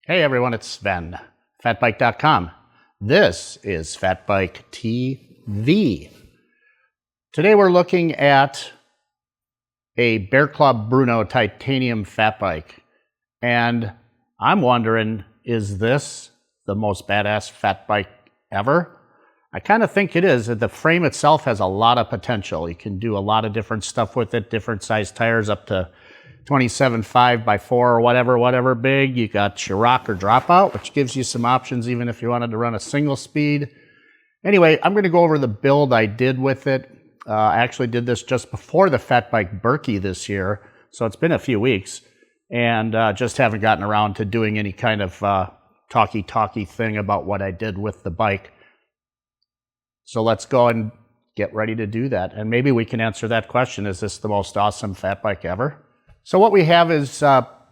Hey everyone, it's Sven, fatbike.com. This is Fatbike TV. Today we're looking at a Bearclaw Bruno Titanium Fat-bike. And I'm wondering, is this the most badass fat bike ever? I kind of think it is. The frame itself has a lot of potential. You can do a lot of different stuff with it, different size tires up to 27.5 by 4 or whatever big. You got your rocker dropout, which gives you some options even if you wanted to run a single speed. Anyway, I'm going to go over the build I did with it. I actually did this just before the Fat Bike Berkey this year, so it's been a few weeks, and just haven't gotten around to doing any kind of talky thing about what I did with the bike. So let's go and get ready to do that, and maybe we can answer that question: is this the most awesome fat bike ever? So what we have is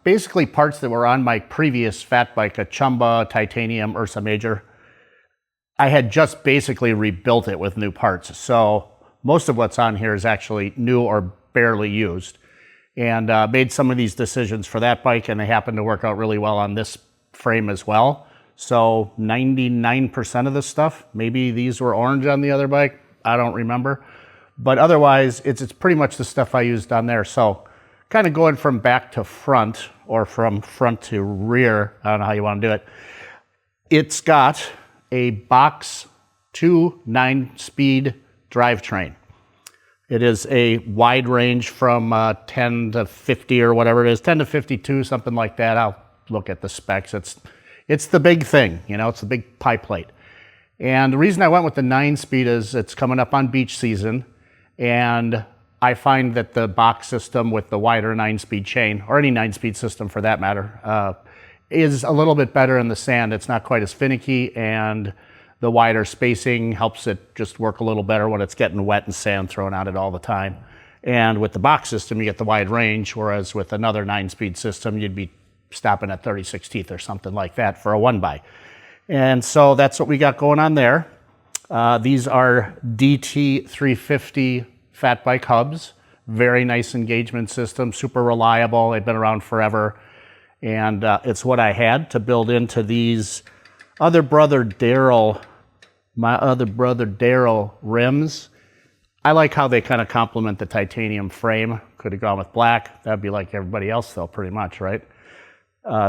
basically parts that were on my previous fat bike, a Chumba Titanium Ursa Major. I had just basically rebuilt it with new parts. So most of what's on here is actually new or barely used. And made some of these decisions for that bike, and they happen to work out really well on this frame as well. So 99% of this stuff, maybe these were orange on the other bike, I don't remember. But otherwise, it's pretty much the stuff I used on there. So kind of going from back to front, or from front to rear, I don't know how you want to do it. It's got a box 2 9-speed drivetrain. It is a wide range from 10 to 50 or whatever it is, 10 to 52, something like that. I'll look at the specs. It's the big thing, you know, it's the big pie plate. And the reason I went with the 9-speed is it's coming up on beach season, and I find that the box system with the wider 9-speed chain, or any 9-speed system for that matter, is a little bit better in the sand. It's not quite as finicky, and the wider spacing helps it just work a little better when it's getting wet and sand thrown at it all the time. And with the box system, you get the wide range, whereas with another 9-speed system, you'd be stopping at 36 teeth or something like that for a 1x. And so that's what we got going on there. These are DT350 fat bike hubs. Very nice engagement system, super reliable. They've been around forever. And it's what I had to build into these my other brother Daryl rims. I like how they kind of complement the titanium frame. Could have gone with black. That'd be like everybody else though, pretty much, right?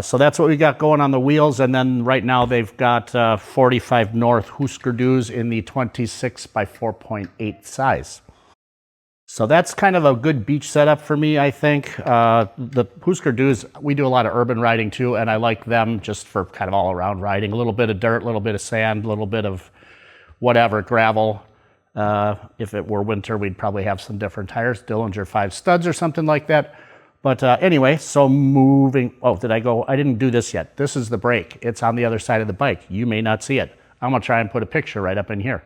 So that's what we got going on the wheels. And then right now they've got 45 North Husker Dus in the 26 by 4.8 size. So that's kind of a good beach setup for me, I think. The Husker Dus, we do a lot of urban riding too, and I like them just for kind of all around riding. A little bit of dirt, a little bit of sand, a little bit of whatever, gravel. If it were winter, we'd probably have some different tires, Dillinger 5 studs or something like that. But anyway, so moving, I didn't do this yet. This is the brake. It's on the other side of the bike. You may not see it. I'm gonna try and put a picture right up in here.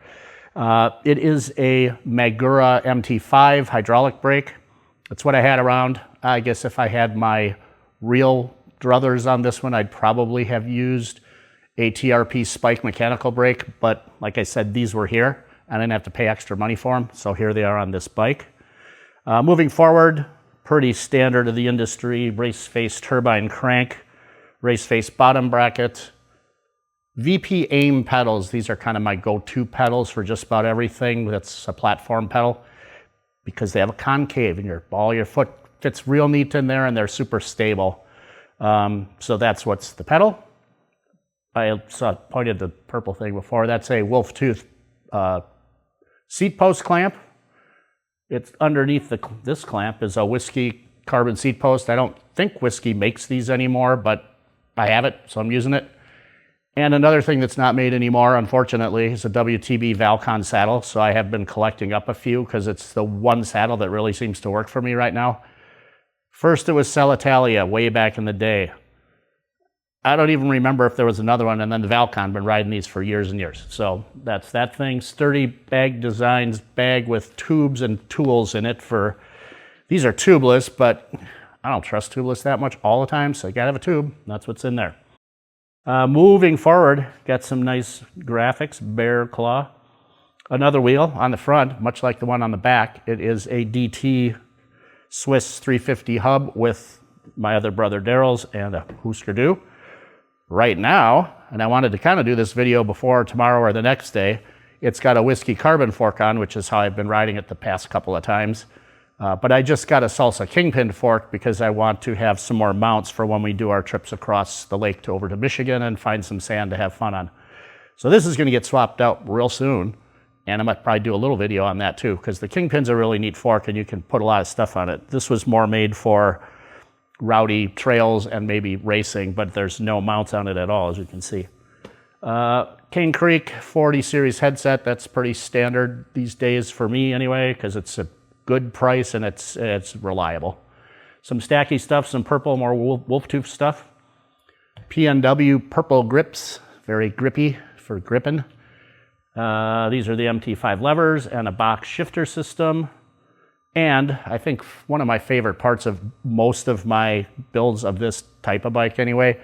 It is a Magura MT5 hydraulic brake. That's what I had around. I guess if I had my real druthers on this one, I'd probably have used a TRP Spike mechanical brake, but like I said, these were here. I didn't have to pay extra money for them, so here they are on this bike. Moving forward, pretty standard of the industry, race face turbine crank, race face bottom bracket, VP AIM pedals. These are kind of my go-to pedals for just about everything that's a platform pedal, because they have a concave and all your foot fits real neat in there, and they're super stable. So that's what's the pedal. I pointed the purple thing before. That's a Wolf Tooth seat post clamp. It's underneath this clamp is a Whiskey carbon seat post. I don't think Whiskey makes these anymore, but I have it, so I'm using it. And another thing that's not made anymore, unfortunately, is a WTB Valcon saddle. So I have been collecting up a few because it's the one saddle that really seems to work for me right now. First it was Celitalia way back in the day. I don't even remember if there was another one, and then the Valcon, been riding these for years and years. So that's that thing. Sturdy bag designs, bag with tubes and tools in it these are tubeless, but I don't trust tubeless that much all the time, so you gotta have a tube. That's what's in there. Moving forward, got some nice graphics, Bearclaw. Another wheel on the front, much like the one on the back. It is a DT Swiss 350 hub with my other brother Daryl's and a Husker Du. right now, and I wanted to kind of do this video before tomorrow or the next day, it's got a whiskey carbon fork on, which is how I've been riding it the past couple of times. But I just got a Salsa Kingpin fork because I want to have some more mounts for when we do our trips across the lake to over to Michigan and find some sand to have fun on. So this is going to get swapped out real soon, and I might probably do a little video on that too, because the Kingpin's a really neat fork and you can put a lot of stuff on it. This was more made for rowdy trails and maybe racing, but there's no mounts on it at all, as you can see. Cane Creek 40 series headset, that's pretty standard these days for me anyway, because it's a good price and it's reliable. Some stacky stuff, some purple, more wolf tooth stuff. PNW purple grips, very grippy for gripping. These are the MT5 levers and a box shifter system. And I think one of my favorite parts of most of my builds of this type of bike anyway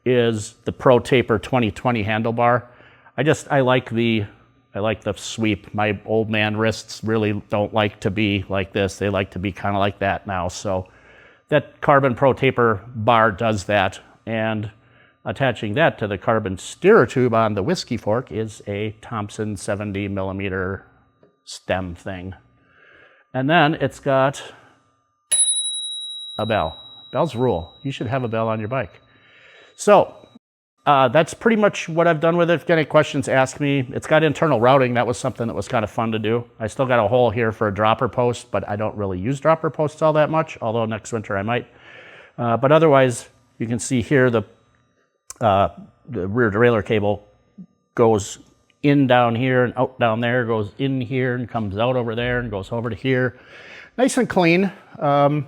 is the Pro Taper 2020 handlebar. I like the sweep. My old man wrists really don't like to be like this. They like to be kind of like that now. So that carbon Pro Taper bar does that. And attaching that to the carbon steerer tube on the whiskey fork is a Thompson 70 millimeter stem thing. And then it's got a bell. Bells rule. You should have a bell on your bike. So that's pretty much what I've done with it. If you get any questions, ask me. It's got internal routing. That was something that was kind of fun to do. I still got a hole here for a dropper post, but I don't really use dropper posts all that much, although next winter I might. But otherwise, you can see here the rear derailleur cable goes in down here and out down there, goes in here and comes out over there and goes over to here. Nice and clean. And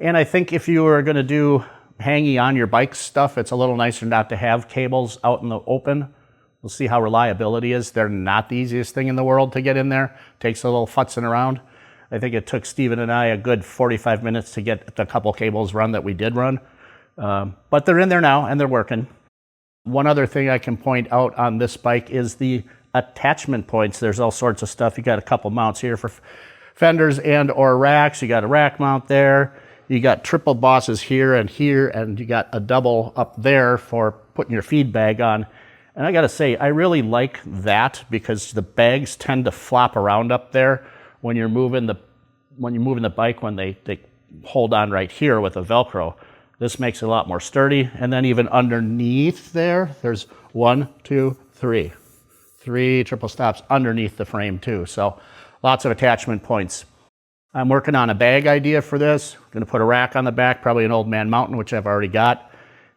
I think if you were going to do hanging on your bike stuff, it's a little nicer not to have cables out in the open. We'll see how reliability is. They're not the easiest thing in the world to get in there. Takes a little futzing around. I think it took Steven and I a good 45 minutes to get the couple cables run that we did run. But they're in there now and they're working. One other thing I can point out on this bike is the attachment points. There's all sorts of stuff. You got a couple mounts here for fenders and or racks. You got a rack mount there. You got triple bosses here, and you got a double up there for putting your feed bag on. And I gotta say, I really like that because the bags tend to flop around up there when you're moving the bike, when they hold on right here with a Velcro. This makes it a lot more sturdy. And then even underneath there's 1, 2, 3. 3 triple stops underneath the frame too. So lots of attachment points. I'm working on a bag idea for this. I'm gonna put a rack on the back, probably an Old Man Mountain, which I've already got.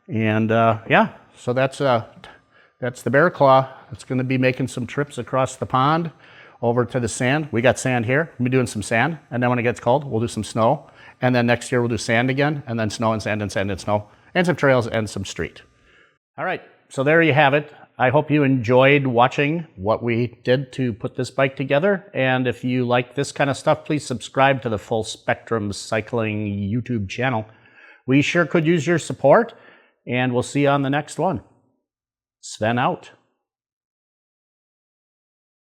And yeah, so that's the Bearclaw. It's gonna be making some trips across the pond over to the sand. We got sand here. We'll be doing some sand. And then when it gets cold, we'll do some snow. And then next year we'll do sand again, and then snow and sand and sand and snow, and some trails and some street. All right, so there you have it. I hope you enjoyed watching what we did to put this bike together. And if you like this kind of stuff, please subscribe to the Full Spectrum Cycling YouTube channel. We sure could use your support, and we'll see you on the next one. Sven out.